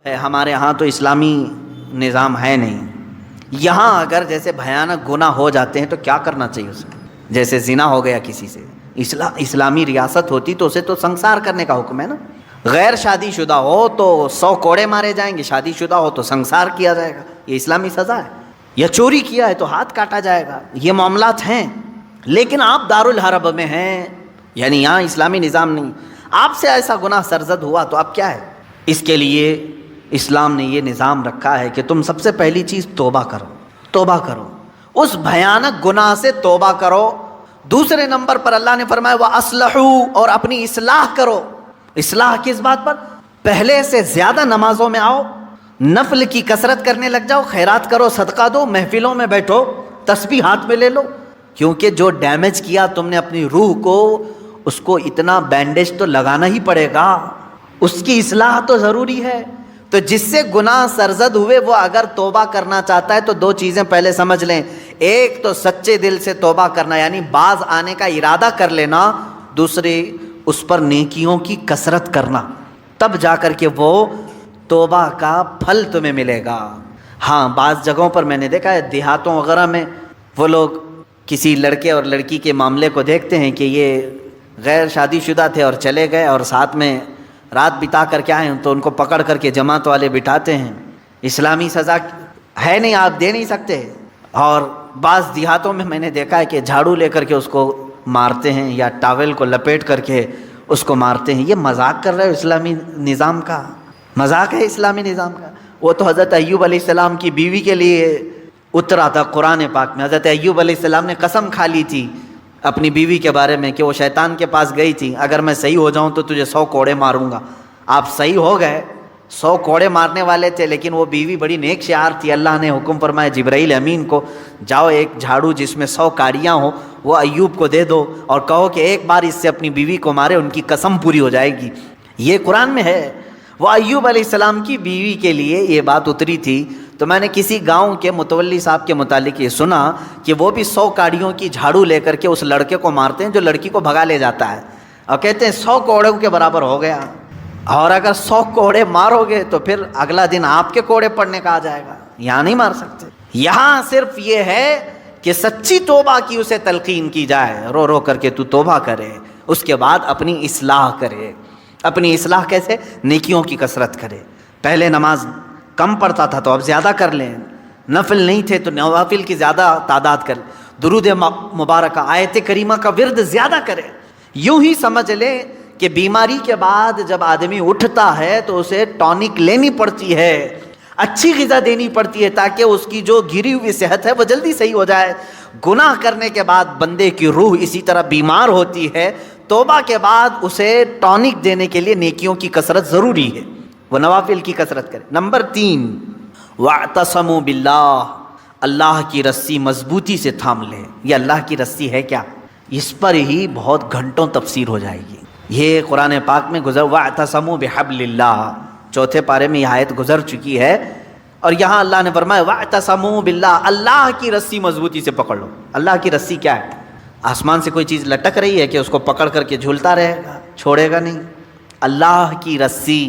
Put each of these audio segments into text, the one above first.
ہمارے ہاں تو اسلامی نظام ہے نہیں. یہاں اگر جیسے بھیانک گناہ ہو جاتے ہیں تو کیا کرنا چاہیے اس میں؟ جیسے زنا ہو گیا کسی سے، اسلامی ریاست ہوتی تو اسے تو سنسار کرنے کا حکم ہے نا. غیر شادی شدہ ہو تو 100 کوڑے مارے جائیں گے، شادی شدہ ہو تو سنسار کیا جائے گا، یہ اسلامی سزا ہے. یا چوری کیا ہے تو ہاتھ کاٹا جائے گا. یہ معاملات ہیں. لیکن آپ دارالحرب میں ہیں، یعنی یہاں اسلامی نظام نہیں، آپ سے ایسا گناہ سرزد ہوا تو اب کیا ہے؟ اس کے لیے اسلام نے یہ نظام رکھا ہے کہ تم سب سے پہلی چیز توبہ کرو. توبہ کرو، اس بھیانک گناہ سے توبہ کرو. دوسرے نمبر پر اللہ نے فرمایا وَأَصْلِحُوا، اور اپنی اصلاح کرو. اصلاح کس بات پر؟ پہلے سے زیادہ نمازوں میں آؤ، نفل کی کثرت کرنے لگ جاؤ، خیرات کرو، صدقہ دو، محفلوں میں بیٹھو، تسبیح ہاتھ میں لے لو. کیونکہ جو ڈیمیج کیا تم نے اپنی روح کو، اس کو اتنا بینڈیج تو لگانا ہی پڑے گا، اس کی اصلاح تو ضروری ہے. تو جس سے گناہ سرزد ہوئے وہ اگر توبہ کرنا چاہتا ہے تو دو چیزیں پہلے سمجھ لیں. ایک تو سچے دل سے توبہ کرنا، یعنی باز آنے کا ارادہ کر لینا. دوسری اس پر نیکیوں کی کثرت کرنا، تب جا کر کے وہ توبہ کا پھل تمہیں ملے گا. ہاں بعض جگہوں پر میں نے دیکھا ہے، دیہاتوں وغیرہ میں وہ لوگ کسی لڑکے اور لڑکی کے معاملے کو دیکھتے ہیں کہ یہ غیر شادی شدہ تھے اور چلے گئے اور ساتھ میں رات بتا کر کے آئے تو ان کو پکڑ کر کے جماعت والے بٹھاتے ہیں. اسلامی سزا ہے نہیں، آپ دے نہیں سکتے. اور بعض دیہاتوں میں نے دیکھا ہے کہ جھاڑو لے کر کے اس کو مارتے ہیں یا ٹاول کو لپیٹ کر کے اس کو مارتے ہیں. یہ مذاق کر رہے ہو اسلامی نظام کا؟ مذاق ہے اسلامی نظام کا. وہ تو حضرت ایوب علیہ السلام کی بیوی کے لیے اترا تھا قرآن پاک میں. حضرت ایوب علیہ السلام نے قسم کھا لی تھی اپنی بیوی کے بارے میں کہ وہ شیطان کے پاس گئی تھی، اگر میں صحیح ہو جاؤں تو تجھے 100 کوڑے ماروں گا. آپ صحیح ہو گئے، 100 کوڑے مارنے والے تھے، لیکن وہ بیوی بڑی نیک شعار تھی. اللہ نے حکم فرمایا جبرائیل امین کو، جاؤ ایک جھاڑو جس میں 100 کاریاں ہوں وہ ایوب کو دے دو اور کہو کہ ایک بار اس سے اپنی بیوی کو مارے، ان کی قسم پوری ہو جائے گی. یہ قرآن میں ہے. وہ ایوب علیہ السلام کی بیوی کے لیے یہ بات اتری تھی. تو میں نے کسی گاؤں کے متولی صاحب کے متعلق یہ سنا کہ وہ بھی 100 کاڑیوں کی جھاڑو لے کر کے اس لڑکے کو مارتے ہیں جو لڑکی کو بھگا لے جاتا ہے، اور کہتے ہیں 100 کوڑوں کے برابر ہو گیا. اور اگر 100 کوڑے مارو گے تو پھر اگلا دن آپ کے کوڑے پڑنے کا آ جائے گا. یہاں نہیں مار سکتے. یہاں صرف یہ ہے کہ سچی توبہ کی اسے تلقین کی جائے، رو رو کر کے تو توبہ کرے، اس کے بعد اپنی اصلاح کرے. اپنی اصلاح کیسے؟ نیکیوں کی کثرت کرے. پہلے نماز کم پڑھتا تھا تو اب زیادہ کر لیں، نفل نہیں تھے تو نوافل کی زیادہ تعداد کر لیں، درود مبارکہ آیت کریمہ کا ورد زیادہ کرے. یوں ہی سمجھ لیں کہ بیماری کے بعد جب آدمی اٹھتا ہے تو اسے ٹونک لینی پڑتی ہے، اچھی غذا دینی پڑتی ہے تاکہ اس کی جو گری ہوئی صحت ہے وہ جلدی صحیح ہو جائے. گناہ کرنے کے بعد بندے کی روح اسی طرح بیمار ہوتی ہے. توبہ کے بعد اسے ٹونک دینے کے لیے نیکیوں کی کثرت ضروری ہے، وہ نوافل کی کثرت کرے. نمبر 3 وَاعْتَصَمُوا بِاللَّهِ، اللہ کی رسی مضبوطی سے تھام لے. یہ اللہ کی رسی ہے کیا؟ اس پر ہی بہت گھنٹوں تفسیر ہو جائے گی. یہ قرآن پاک میں گزر وَاعْتَصَمُوا بِحَبْلِ اللَّهِ، چوتھے پارے میں یہ آیت گزر چکی ہے. اور یہاں اللہ نے فرمایا وَاعْتَصَمُوا بِاللَّهِ، اللہ کی رسی مضبوطی سے پکڑ لو. اللہ کی رسی کیا ہے؟ آسمان سے کوئی چیز لٹک رہی ہے کہ اس کو پکڑ کر کے جھولتا رہے گا، چھوڑے گا نہیں. اللہ کی رسی،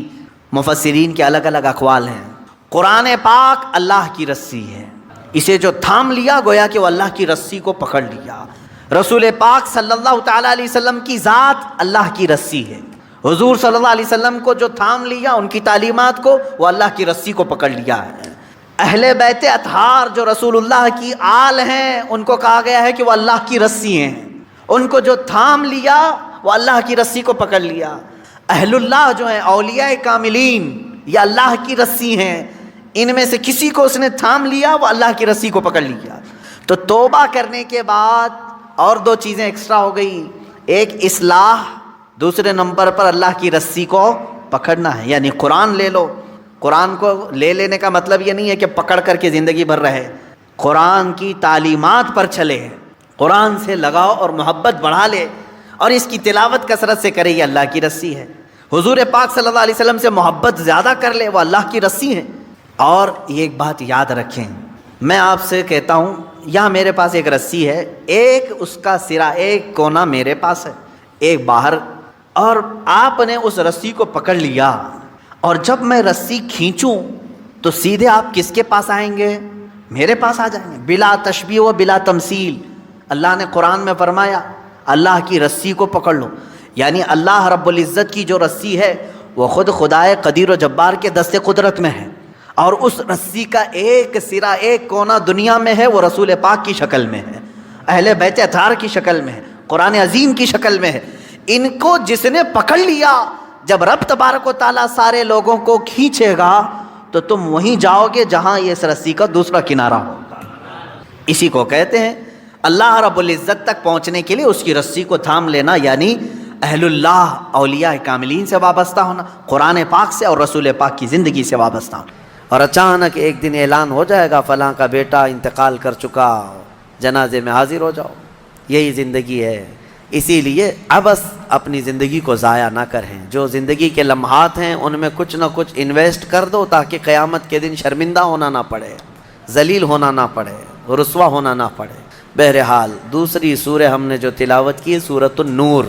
مفسرین کے الگ الگ اقوال ہیں. قرآن پاک اللہ کی رسی ہے، اسے جو تھام لیا گویا کہ وہ اللہ کی رسی کو پکڑ لیا. رسول پاک صلی اللہ تعالیٰ علیہ وسلم کی ذات اللہ کی رسی ہے. حضور صلی اللہ علیہ وسلم کو جو تھام لیا، ان کی تعلیمات کو، وہ اللہ کی رسی کو پکڑ لیا ہے. اہل بیت اطہار جو رسول اللہ کی آل ہیں، ان کو کہا گیا ہے کہ وہ اللہ کی رسی ہیں. ان کو جو تھام لیا وہ اللہ کی رسی کو پکڑ لیا. اہل اللہ جو ہیں، اولیاء کاملین، یہ اللہ کی رسی ہیں. ان میں سے کسی کو اس نے تھام لیا وہ اللہ کی رسی کو پکڑ لیا. تو توبہ کرنے کے بعد اور 2 چیزیں ایکسٹرا ہو گئی. ایک اصلاح، دوسرے نمبر پر اللہ کی رسی کو پکڑنا ہے. یعنی قرآن لے لو. قرآن کو لے لینے کا مطلب یہ نہیں ہے کہ پکڑ کر کے زندگی بھر رہے. قرآن کی تعلیمات پر چلے، قرآن سے لگاؤ اور محبت بڑھا لے اور اس کی تلاوت کثرت سے کرے. یہ اللہ کی رسی ہے. حضور پاک صلی اللہ علیہ وسلم سے محبت زیادہ کر لے، وہ اللہ کی رسی ہے. اور یہ ایک بات یاد رکھیں، میں آپ سے کہتا ہوں، یہاں میرے پاس ایک رسی ہے، ایک اس کا سرا، ایک کونا میرے پاس ہے، ایک باہر، اور آپ نے اس رسی کو پکڑ لیا اور جب میں رسی کھینچوں تو سیدھے آپ کس کے پاس آئیں گے؟ میرے پاس آ جائیں گے، بلا تشبیہ و بلا تمثیل۔ اللہ نے قرآن میں فرمایا اللہ کی رسی کو پکڑ لو، یعنی اللہ رب العزت کی جو رسی ہے وہ خود خدائے قدیر و جبار کے دست قدرت میں ہے، اور اس رسی کا ایک سرا، ایک کونا دنیا میں ہے، وہ رسول پاک کی شکل میں ہے، اہل بیت اطہار کی شکل میں ہے، قرآن عظیم کی شکل میں ہے۔ ان کو جس نے پکڑ لیا، جب رب تبارک و تعالیٰ سارے لوگوں کو کھینچے گا تو تم وہیں جاؤ گے جہاں یہ اس رسی کا دوسرا کنارہ ہوگا۔ اسی کو کہتے ہیں اللہ رب العزت تک پہنچنے کے لیے اس کی رسی کو تھام لینا، یعنی اہل اللہ، اولیاء کاملین سے وابستہ ہونا، قرآن پاک سے اور رسول پاک کی زندگی سے وابستہ ہونا۔ اور اچانک ایک دن اعلان ہو جائے گا فلاں کا بیٹا انتقال کر چکا، جنازے میں حاضر ہو جاؤ، یہی زندگی ہے۔ اسی لیے ابس اپنی زندگی کو ضائع نہ کریں، جو زندگی کے لمحات ہیں ان میں کچھ نہ کچھ انویسٹ کر دو تاکہ قیامت کے دن شرمندہ ہونا نہ پڑے، ذلیل ہونا نہ پڑے، رسوا ہونا نہ پڑے۔ بہرحال دوسری سورہ ہم نے جو تلاوت کی سورۃ النور،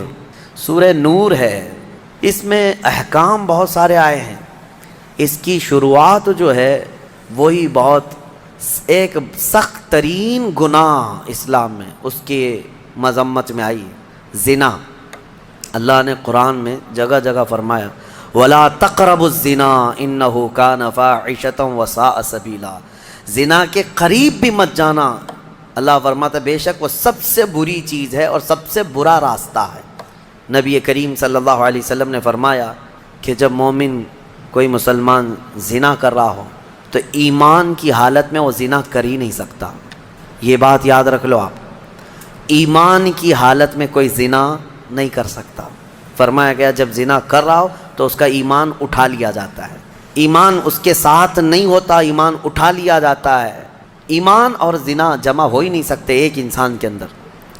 سورہ نور ہے، اس میں احکام بہت سارے آئے ہیں۔ اس کی شروعات جو ہے وہی بہت ایک سخت ترین گناہ اسلام میں اس کی مذمت میں آئی، زنا۔ اللہ نے قرآن میں جگہ جگہ فرمایا وَلَا تَقْرَبُوا الزِّنَا إِنَّهُ كَانَ فَاحِشَةً وَسَاءَ سَبِيلًا، زنا کے قریب بھی مت جانا۔ اللہ فرماتا بے شک وہ سب سے بری چیز ہے اور سب سے برا راستہ ہے۔ نبی کریم صلی اللہ علیہ وسلم نے فرمایا کہ جب مومن کوئی مسلمان زنا کر رہا ہو تو ایمان کی حالت میں وہ زنا کر ہی نہیں سکتا۔ یہ بات یاد رکھ لو آپ، ایمان کی حالت میں کوئی زنا نہیں کر سکتا۔ فرمایا گیا جب زنا کر رہا ہو تو اس کا ایمان اٹھا لیا جاتا ہے، ایمان اس کے ساتھ نہیں ہوتا، ایمان اٹھا لیا جاتا ہے۔ ایمان اور زنا جمع ہو ہی نہیں سکتے ایک انسان کے اندر،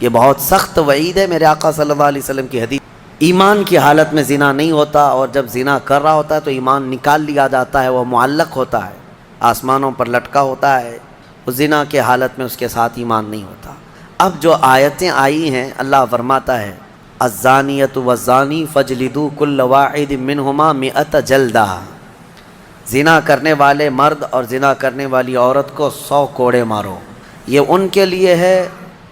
یہ بہت سخت وعید ہے میرے آقا صلی اللہ علیہ وسلم کی حدیث۔ ایمان کی حالت میں زنا نہیں ہوتا، اور جب زنا کر رہا ہوتا ہے تو ایمان نکال لیا جاتا ہے، وہ معلق ہوتا ہے، آسمانوں پر لٹکا ہوتا ہے، اس زنا کے حالت میں اس کے ساتھ ایمان نہیں ہوتا۔ اب جو آیتیں آئی ہیں اللہ فرماتا ہے الزانیۃ والزانی فاجلدوا کل واحد منہما 100 جلدہ، زنا کرنے والے مرد اور زنا کرنے والی عورت کو 100 کوڑے مارو۔ یہ ان کے لیے ہے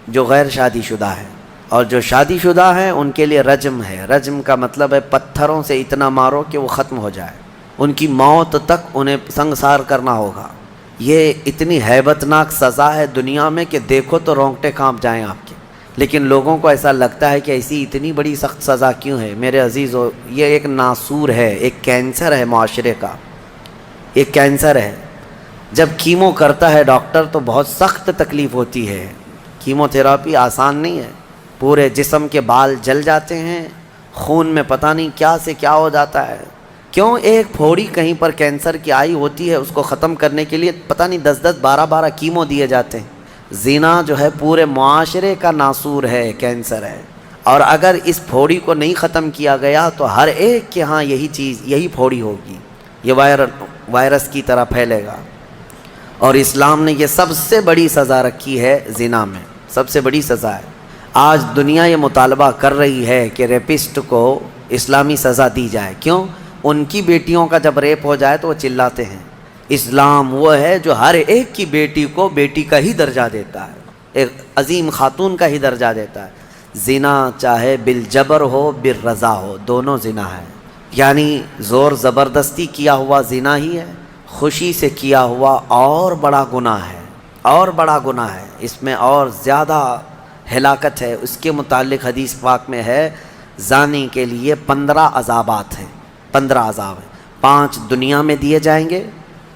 جو غیر شادی شدہ ہے، اور جو شادی شدہ ہیں ان کے لیے رجم ہے۔ رجم کا مطلب ہے پتھروں سے اتنا مارو کہ وہ ختم ہو جائے، ان کی موت تک انہیں سنگسار کرنا ہوگا۔ یہ اتنی ہیبت ناک سزا ہے دنیا میں کہ دیکھو تو رونگٹے کانپ جائیں آپ کے، لیکن لوگوں کو ایسا لگتا ہے کہ ایسی اتنی بڑی سخت سزا کیوں ہے؟ میرے عزیزو، یہ ایک ناسور ہے، ایک کینسر ہے معاشرے کا، ایک کینسر ہے۔ جب کیمو کرتا ہے ڈاکٹر تو بہت سخت تکلیف ہوتی ہے، کیمو تھراپی آسان نہیں ہے، پورے جسم کے بال جل جاتے ہیں، خون میں پتہ نہیں کیا سے کیا ہو جاتا ہے۔ کیوں؟ ایک پھوڑی کہیں پر کینسر کی آئی ہوتی ہے، اس کو ختم کرنے کے لیے پتہ نہیں 10 12 کیمو دیے جاتے ہیں۔ زنا جو ہے پورے معاشرے کا ناسور ہے، کینسر ہے، اور اگر اس پھوڑی کو نہیں ختم کیا گیا تو ہر ایک کے ہاں یہی چیز، یہی پھوڑی ہوگی، یہ وائرس کی طرح پھیلے گا۔ اور اسلام نے یہ سب سے بڑی سزا رکھی ہے زنا میں، سب سے بڑی سزا ہے۔ آج دنیا یہ مطالبہ کر رہی ہے کہ ریپسٹ کو اسلامی سزا دی جائے۔ کیوں؟ ان کی بیٹیوں کا جب ریپ ہو جائے تو وہ چلاتے ہیں۔ اسلام وہ ہے جو ہر ایک کی بیٹی کو بیٹی کا ہی درجہ دیتا ہے، ایک عظیم خاتون کا ہی درجہ دیتا ہے۔ زنا چاہے بالجبر ہو بالرضا ہو، دونوں زنا ہے، یعنی زور زبردستی کیا ہوا زنا ہی ہے، خوشی سے کیا ہوا اور بڑا گناہ ہے، اور بڑا گناہ ہے، اس میں اور زیادہ ہلاکت ہے۔ اس کے متعلق حدیث پاک میں ہے زانی کے لیے 15 عذابات ہیں، 15 عذاب ہیں، 5 دنیا میں دیے جائیں گے،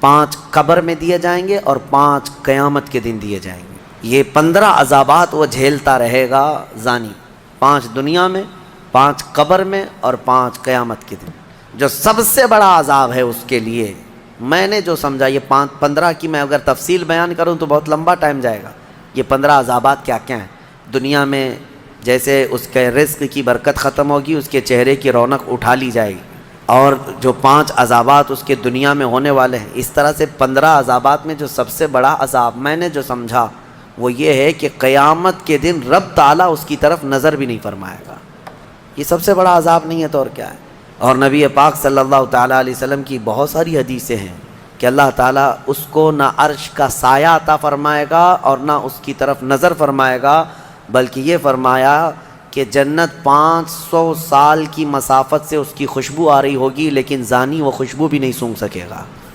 5 قبر میں دیے جائیں گے، اور 5 قیامت کے دن دیے جائیں گے۔ یہ 15 عذابات وہ جھیلتا رہے گا زانی، 5 دنیا میں، 5 قبر میں، اور 5 قیامت کے دن۔ جو سب سے بڑا عذاب ہے اس کے لیے، میں نے جو سمجھا، یہ 15 کی میں اگر تفصیل بیان کروں تو بہت لمبا ٹائم جائے گا۔ یہ 15 عذابات کیا کیا ہیں؟ دنیا میں جیسے اس کے رزق کی برکت ختم ہوگی، اس کے چہرے کی رونق اٹھا لی جائے گی، اور جو 5 عذابات اس کے دنیا میں ہونے والے ہیں، اس طرح سے 15 عذابات میں جو سب سے بڑا عذاب میں نے جو سمجھا وہ یہ ہے کہ قیامت کے دن رب تعالیٰ اس کی طرف نظر بھی نہیں فرمائے گا۔ یہ سب سے بڑا عذاب نہیں ہے تو اور کیا ہے؟ اور نبی پاک صلی اللہ تعالیٰ علیہ وسلم کی بہت ساری حدیثیں ہیں کہ اللہ تعالیٰ اس کو نہ عرش کا سایہ عطا فرمائے گا اور نہ اس کی طرف نظر فرمائے گا، بلکہ یہ فرمایا کہ جنت 500 سال کی مسافت سے اس کی خوشبو آ رہی ہوگی، لیکن زانی وہ خوشبو بھی نہیں سونگھ سکے گا۔